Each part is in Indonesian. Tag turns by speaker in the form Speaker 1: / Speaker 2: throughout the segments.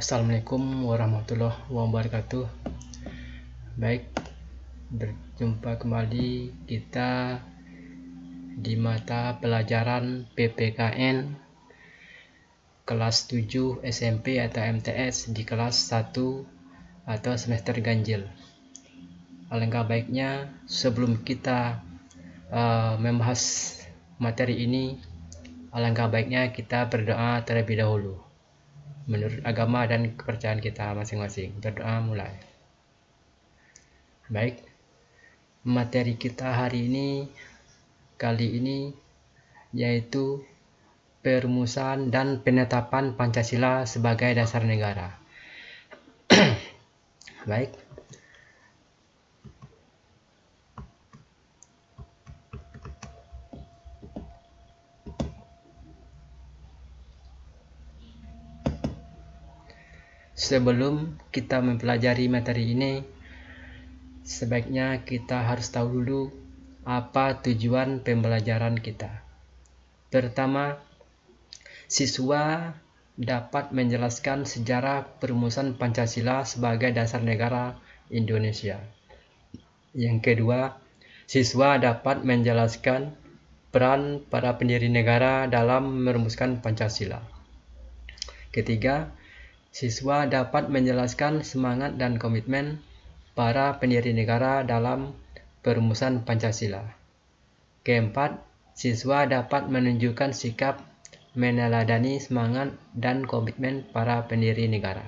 Speaker 1: Assalamualaikum warahmatullahi wabarakatuh. Baik, berjumpa kembali kita di mata pelajaran PPKN kelas 7 SMP atau MTS di kelas 1 atau semester ganjil. Alangkah baiknya sebelum kita membahas materi ini, alangkah baiknya kita berdoa terlebih dahulu menurut agama dan kepercayaan kita masing-masing. Berdoa mulai. Baik, materi kita kali ini yaitu perumusan dan penetapan Pancasila sebagai dasar negara. Baik, sebelum kita mempelajari materi ini, sebaiknya kita harus tahu dulu apa tujuan pembelajaran kita. Pertama, siswa dapat menjelaskan sejarah perumusan Pancasila sebagai dasar negara Indonesia. Yang kedua, siswa dapat menjelaskan peran para pendiri negara dalam merumuskan Pancasila. Ketiga, siswa dapat menjelaskan semangat dan komitmen para pendiri negara dalam perumusan Pancasila. Keempat, siswa dapat menunjukkan sikap meneladani semangat dan komitmen para pendiri negara.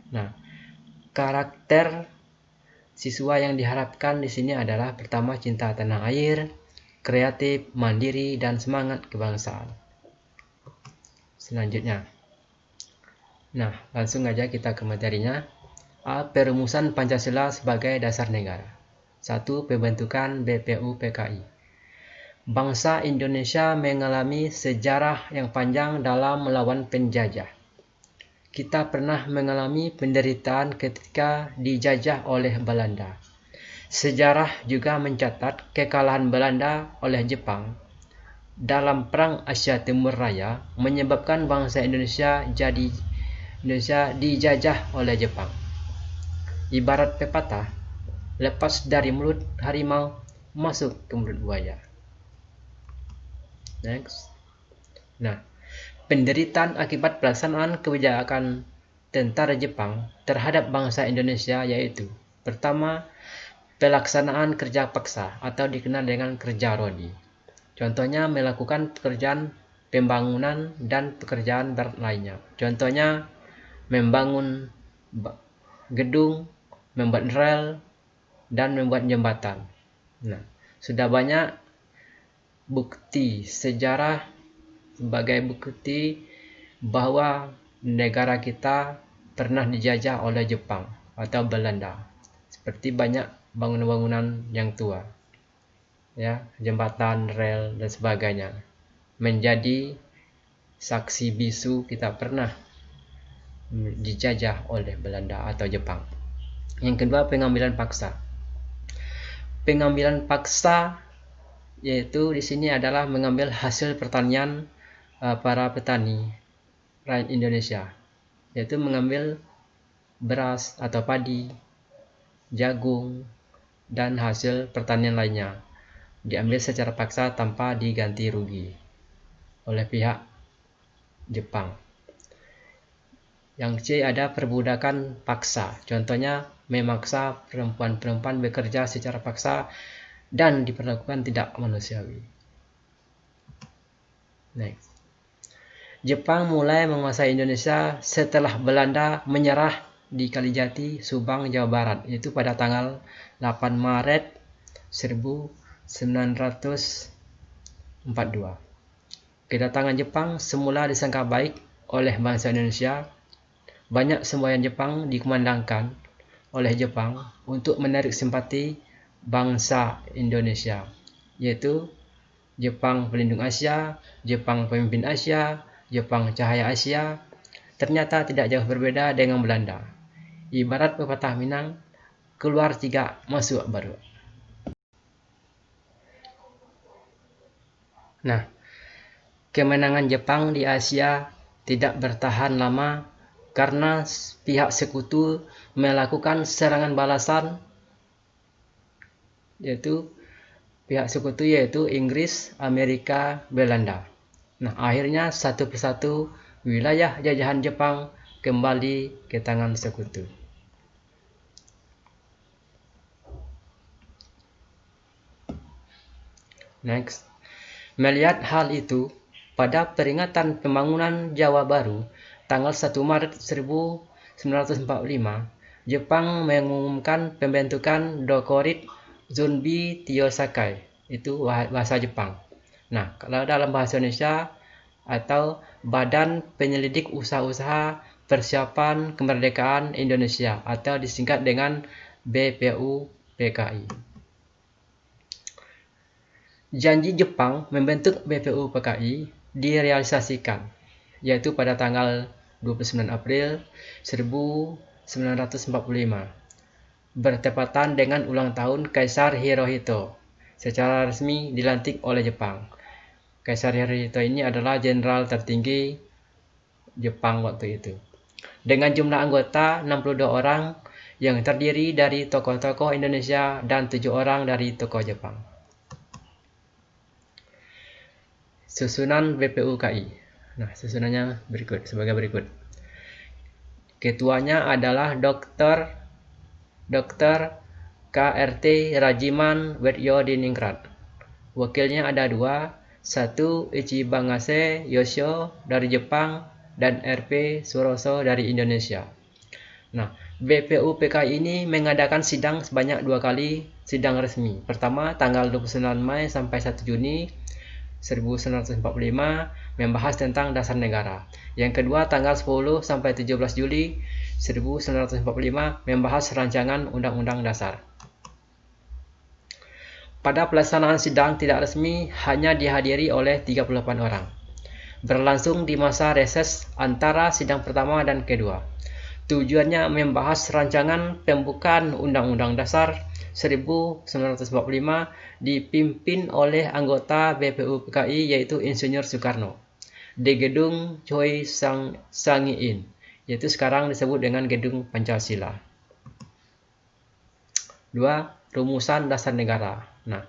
Speaker 1: Nah, karakter siswa yang diharapkan di sini adalah pertama, cinta tanah air, kreatif, mandiri, dan semangat kebangsaan. Selanjutnya, nah, langsung aja kita ke materinya. Perumusan Pancasila sebagai dasar negara. 1. Pembentukan BPUPKI. Bangsa Indonesia mengalami sejarah yang panjang dalam melawan penjajah. Kita pernah mengalami penderitaan ketika dijajah oleh Belanda. Sejarah juga mencatat kekalahan Belanda oleh Jepang dalam Perang Asia Timur Raya menyebabkan bangsa Indonesia dijajah oleh Jepang. Ibarat pepatah, lepas dari mulut harimau, masuk ke mulut buaya. Next. Nah, penderitaan akibat pelaksanaan kebijakan tentara Jepang terhadap bangsa Indonesia yaitu: pertama, pelaksanaan kerja paksa atau dikenal dengan kerja rodi. Contohnya melakukan pekerjaan pembangunan dan pekerjaan berat lainnya. Contohnya membangun gedung, membuat rel, dan membuat jembatan. Nah, sudah banyak bukti sejarah sebagai bukti bahwa negara kita pernah dijajah oleh Jepang atau Belanda. Seperti banyak bangunan-bangunan yang tua, ya, jembatan, rel, dan sebagainya. Menjadi saksi bisu kita pernah dijajah oleh Belanda atau Jepang. Yang kedua, pengambilan paksa. Pengambilan paksa yaitu di sini adalah mengambil hasil pertanian para petani rakyat Indonesia, yaitu mengambil beras atau padi, jagung, dan hasil pertanian lainnya, diambil secara paksa tanpa diganti rugi oleh pihak Jepang. Yang C, ada perbudakan paksa. Contohnya memaksa perempuan-perempuan bekerja secara paksa dan diperlakukan tidak manusiawi. Next. Jepang mulai menguasai Indonesia setelah Belanda menyerah di Kalijati, Subang, Jawa Barat, yaitu pada tanggal 8 Maret 1942. Kedatangan Jepang semula disangka baik oleh bangsa Indonesia. Banyak semboyan Jepang dikumandangkan oleh Jepang untuk menarik simpati bangsa Indonesia, yaitu Jepang Pelindung Asia, Jepang Pemimpin Asia, Jepang Cahaya Asia. Ternyata tidak jauh berbeda dengan Belanda. Ibarat pepatah Minang, keluar 3 masuk baru. Nah, kemenangan Jepang di Asia tidak bertahan lama karena pihak sekutu melakukan serangan balasan, yaitu pihak sekutu yaitu Inggris, Amerika, Belanda. Nah, akhirnya satu persatu wilayah jajahan Jepang kembali ke tangan sekutu. Next. Melihat hal itu, pada peringatan pembangunan Jawa Baru tanggal 1 Maret 1945, Jepang mengumumkan pembentukan Dokurit Zunbi Tyosakai. Itu bahasa Jepang. Nah, kalau dalam bahasa Indonesia atau Badan Penyelidik Usaha-usaha Persiapan Kemerdekaan Indonesia atau disingkat dengan BPUPKI. Janji Jepang membentuk BPUPKI direalisasikan, yaitu pada tanggal 29 April 1945, bertepatan dengan ulang tahun Kaisar Hirohito, secara resmi dilantik oleh Jepang. Kaisar Hirohito ini adalah jenderal tertinggi Jepang waktu itu. Dengan jumlah anggota 62 orang yang terdiri dari tokoh-tokoh Indonesia dan 7 orang dari tokoh Jepang. Susunan BPUKI. Nah, susunannya sebagai berikut. Ketuanya adalah Dr. KRT Rajiman Wedyo-Diningrat. Wakilnya ada 2, 1 Ichibangase Yoshio dari Jepang dan RP Suroso dari Indonesia. Nah, BPUPKI ini mengadakan sidang sebanyak 2 kali sidang resmi. Pertama tanggal 29 Mei sampai 1 Juni 1945 membahas tentang dasar negara. Yang kedua tanggal 10 sampai 17 Juli 1945 membahas rancangan Undang-Undang Dasar. Pada pelaksanaan sidang tidak resmi hanya dihadiri oleh 38 orang. Berlangsung di masa reses antara sidang pertama dan kedua. Tujuannya membahas rancangan pembukaan Undang-Undang Dasar 1945 dipimpin oleh anggota BPUPKI yaitu Insinyur Soekarno di gedung Choi Sang-in, yaitu sekarang disebut dengan Gedung Pancasila. 2. Rumusan dasar negara. Nah,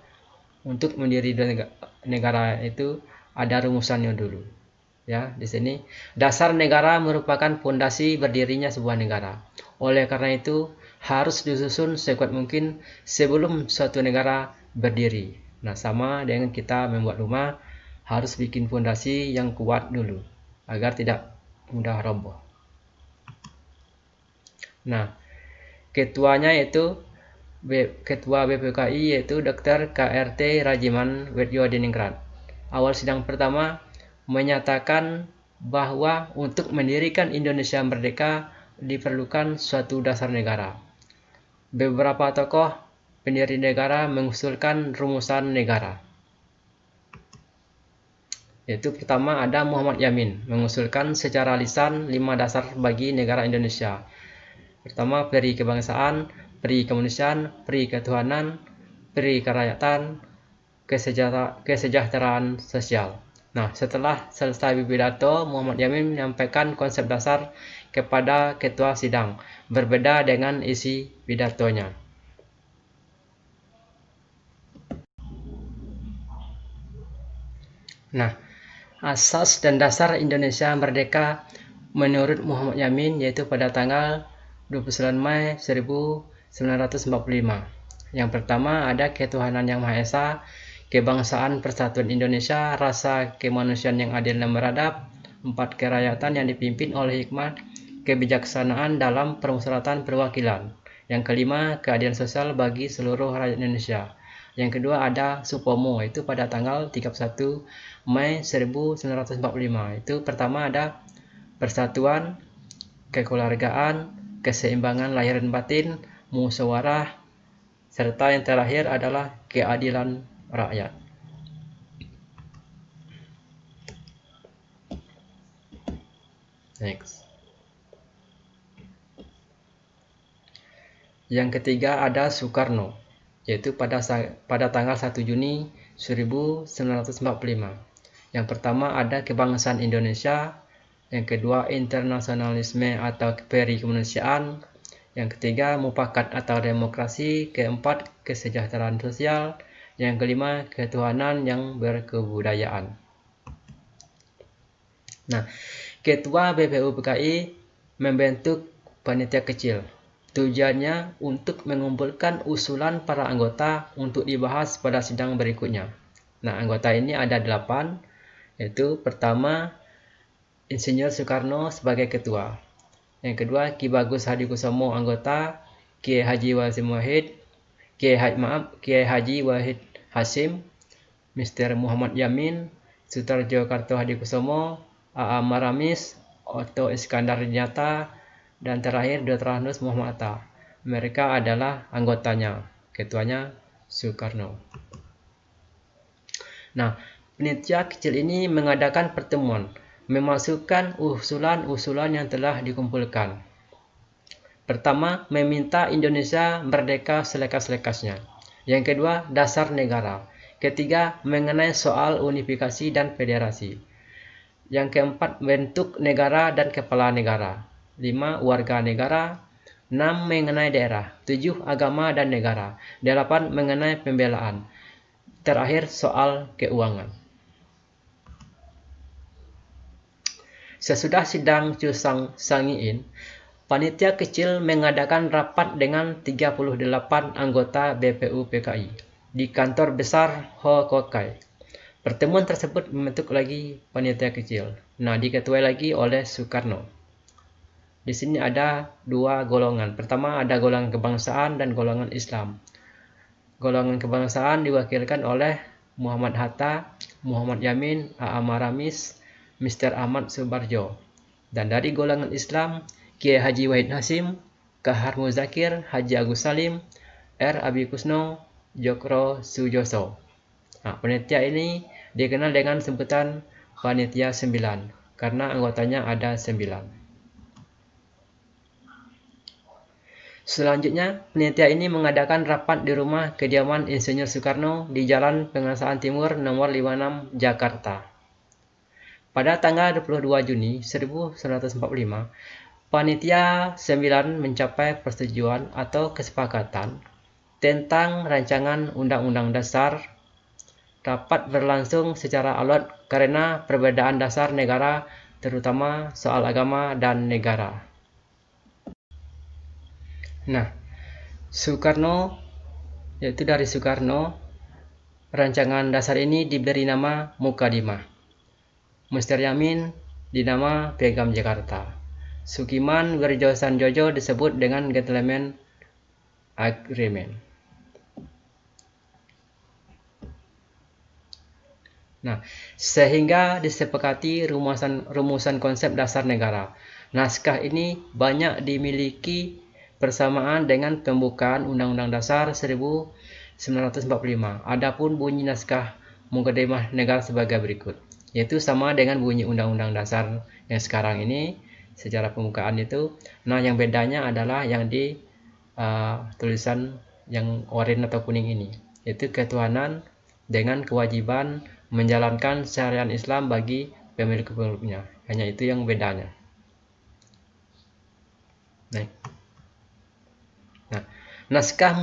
Speaker 1: untuk mendirikan negara itu ada rumusannya dulu. Ya, di sini dasar negara merupakan fondasi berdirinya sebuah negara. Oleh karena itu harus disusun sekuat mungkin sebelum suatu negara berdiri. Nah, sama dengan kita membuat rumah, harus bikin fondasi yang kuat dulu agar tidak mudah roboh. Nah, ketuanya yaitu Ketua BPUPKI yaitu Dr. KRT Rajiman Wedyo-Diningrat. Awal sidang pertama menyatakan bahwa untuk mendirikan Indonesia merdeka diperlukan suatu dasar negara. Beberapa tokoh pendiri negara mengusulkan rumusan negara. Yaitu pertama ada Muhammad Yamin mengusulkan secara lisan 5 dasar bagi negara Indonesia. Pertama, peri kebangsaan, peri kemanusiaan, peri ketuhanan, peri kerakyatan, kesejahteraan sosial. Nah, setelah selesai pidato, Muhammad Yamin menyampaikan konsep dasar kepada ketua sidang, berbeda dengan isi pidatonya. Nah, asas dan dasar Indonesia merdeka menurut Muhammad Yamin yaitu pada tanggal 29 Mei 1945. Yang pertama ada ketuhanan yang Maha Esa, kebangsaan persatuan Indonesia, rasa kemanusiaan yang adil dan beradab, 4 kerakyatan yang dipimpin oleh hikmat kebijaksanaan dalam permusyawaratan perwakilan. Yang kelima, keadilan sosial bagi seluruh rakyat Indonesia. Yang kedua ada Supomo, itu pada tanggal 31 Mei 1945. Itu pertama ada persatuan, kekeluargaan, keseimbangan lahir dan batin, musyawarah, serta yang terakhir adalah keadilan rakyat. Next. Yang ketiga ada Soekarno, yaitu pada tanggal 1 Juni 1945. Yang pertama ada kebangsaan Indonesia, Yang kedua, internasionalisme atau peri kemanusiaan. Yang ketiga, mufakat atau demokrasi. Keempat, kesejahteraan sosial. Yang kelima, ketuhanan yang berkebudayaan. Nah, Ketua BPU-PKI membentuk panitia kecil. Tujuannya untuk mengumpulkan usulan para anggota untuk dibahas pada sidang berikutnya. Nah, anggota ini ada 8, yaitu pertama, Insinyur Soekarno sebagai ketua. Yang kedua, Ki Bagus Hadikusumo anggota, Kiai Haji Wahid, Kiai Haji Wahid Hasyim, Mr. Muhammad Yamin, Sutarjo Karto Hadikusumo, A.A. Maramis, Otto Iskandar Nyata, dan terakhir Dr. Hanus Muhammad Atta. Mereka adalah anggotanya, ketuanya Soekarno. Nah, panitia kecil ini mengadakan pertemuan, memasukkan usulan-usulan yang telah dikumpulkan. Pertama, meminta Indonesia merdeka selekas-lekasnya. Yang kedua, dasar negara. Ketiga, mengenai soal unifikasi dan federasi. Yang keempat, bentuk negara dan kepala negara. 5, warga negara. 6, mengenai daerah. 7, agama dan negara. 8, mengenai pembelaan. Terakhir, soal keuangan. Sesudah sidang Cusang Sangiin, panitia kecil mengadakan rapat dengan 38 anggota BPU-PKI di kantor besar Hokokai. Pertemuan tersebut membentuk lagi panitia kecil. Nah, diketuai lagi oleh Soekarno. Di sini ada 2 golongan. Pertama, ada golongan kebangsaan dan golongan Islam. Golongan kebangsaan diwakilkan oleh Muhammad Hatta, Muhammad Yamin, A.A. Maramis, Mr. Ahmad Subarjo. Dan dari golongan Islam, Kiai Haji Wahid Hasyim, Kahar Muzakir, Haji Agus Salim, R. Abi Kusno, Jokro Sujoso. Nah, panitia ini dikenal dengan sebutan Panitia 9 karena anggotanya ada 9. Selanjutnya, panitia ini mengadakan rapat di rumah kediaman Insinyur Soekarno di Jalan Pengasaan Timur nomor 56, Jakarta. Pada tanggal 22 Juni 1945, Panitia 9 mencapai persetujuan atau kesepakatan tentang rancangan Undang-Undang Dasar. Rapat berlangsung secara alot karena perbedaan dasar negara, terutama soal agama dan negara. Nah, yaitu dari Soekarno, rancangan dasar ini diberi nama Mukadimah. Mr. Yamin dinama Piagam Jakarta. Sukiman Wirjo Sanjojo disebut dengan Gentleman Agreement. Nah, sehingga disepakati rumusan konsep dasar negara. Naskah ini banyak dimiliki bersamaan dengan pembukaan Undang-Undang Dasar 1945. Adapun bunyi naskah Mukadimah Negara sebagai berikut, yaitu sama dengan bunyi Undang-Undang Dasar yang sekarang ini secara pembukaan itu. Nah, yang bedanya adalah yang di tulisan yang oranye atau kuning ini, yaitu ketuhanan dengan kewajiban menjalankan syariat Islam bagi pemilik-pemiliknya. Hanya itu yang bedanya. Nah, naskah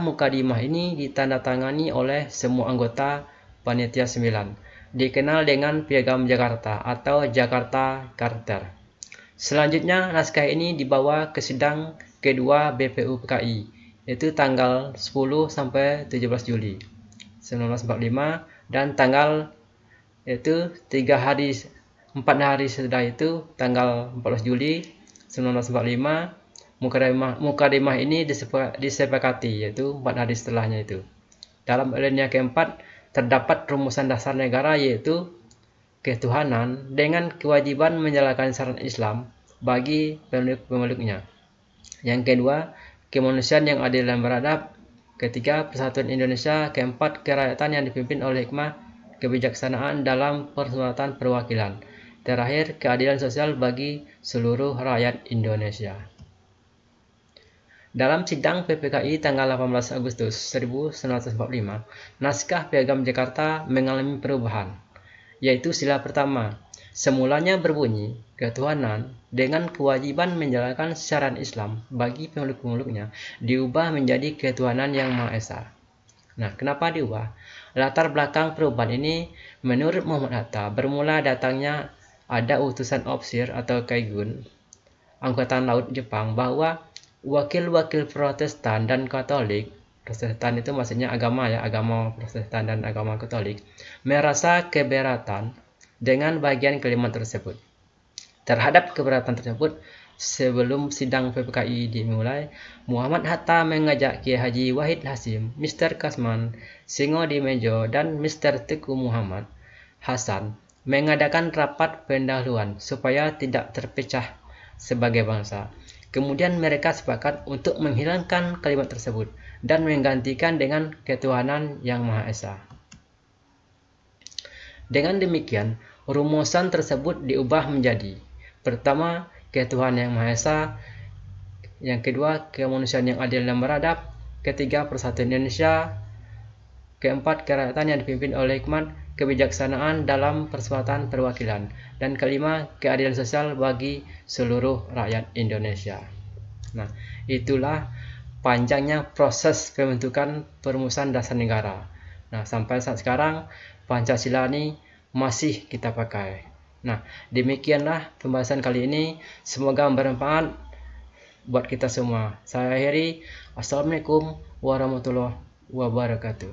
Speaker 1: Mukadimah ini ditandatangani oleh semua anggota Panitia 9, dikenal dengan Piagam Jakarta atau Jakarta Charter. Selanjutnya, naskah ini dibawa ke sidang kedua BPU-PKI, yaitu tanggal 10 sampai 17 Juli 1945 dan tanggal yaitu 4 hari setelah itu tanggal 14 Juli 1945 Mukadimah ini disepakati, yaitu 4 hari setelahnya itu. Dalam alinea keempat terdapat rumusan dasar negara, yaitu ketuhanan dengan kewajiban menjalankan syariat Islam bagi pemilik-pemiliknya. Yang kedua, kemanusiaan yang adil dan beradab. Ketiga, persatuan Indonesia. Keempat, kerakyatan yang dipimpin oleh hikmah kebijaksanaan dalam persulatan perwakilan. Terakhir, keadilan sosial bagi seluruh rakyat Indonesia. Dalam sidang PPKI tanggal 18 Agustus 1945, naskah Piagam Jakarta mengalami perubahan, yaitu sila pertama. semulanya berbunyi ketuhanan dengan kewajiban menjalankan syariat Islam bagi pemeluk-pemeluknya diubah menjadi ketuhanan yang Maha Esa. Nah, kenapa diubah? Latar belakang perubahan ini menurut Muhammad Hatta bermula datangnya ada utusan Ofsir atau Kaigun Angkatan Laut Jepang bahwa wakil-wakil Protestan dan Katolik, Protestan itu maksudnya agama ya, agama Protestan dan agama Katolik, merasa keberatan dengan bagian kalimat tersebut. Terhadap keberatan tersebut, sebelum sidang PPKI dimulai, Muhammad Hatta mengajak Kiai Haji Wahid Hasim, Mr. Kasman, Singo di Mejo, dan Mr. Teguh Muhammad Hasan mengadakan rapat pendahuluan supaya tidak terpecah sebagai bangsa. Kemudian mereka sepakat untuk menghilangkan kalimat tersebut dan menggantikan dengan ketuhanan yang Maha Esa. Dengan demikian, rumusan tersebut diubah menjadi: pertama, ketuhanan yang Maha Esa; yang kedua, kemanusiaan yang adil dan beradab; ketiga, persatuan Indonesia; keempat, kerakyatan yang dipimpin oleh hikmat, kebijaksanaan dalam persekutuan perwakilan; dan kelima, keadilan sosial bagi seluruh rakyat Indonesia. Nah, itulah panjangnya proses pembentukan perumusan dasar negara. Nah, sampai saat sekarang Pancasila ini masih kita pakai. Nah, demikianlah pembahasan kali ini. Semoga bermanfaat buat kita semua. Saya akhiri. Assalamualaikum warahmatullahi wabarakatuh.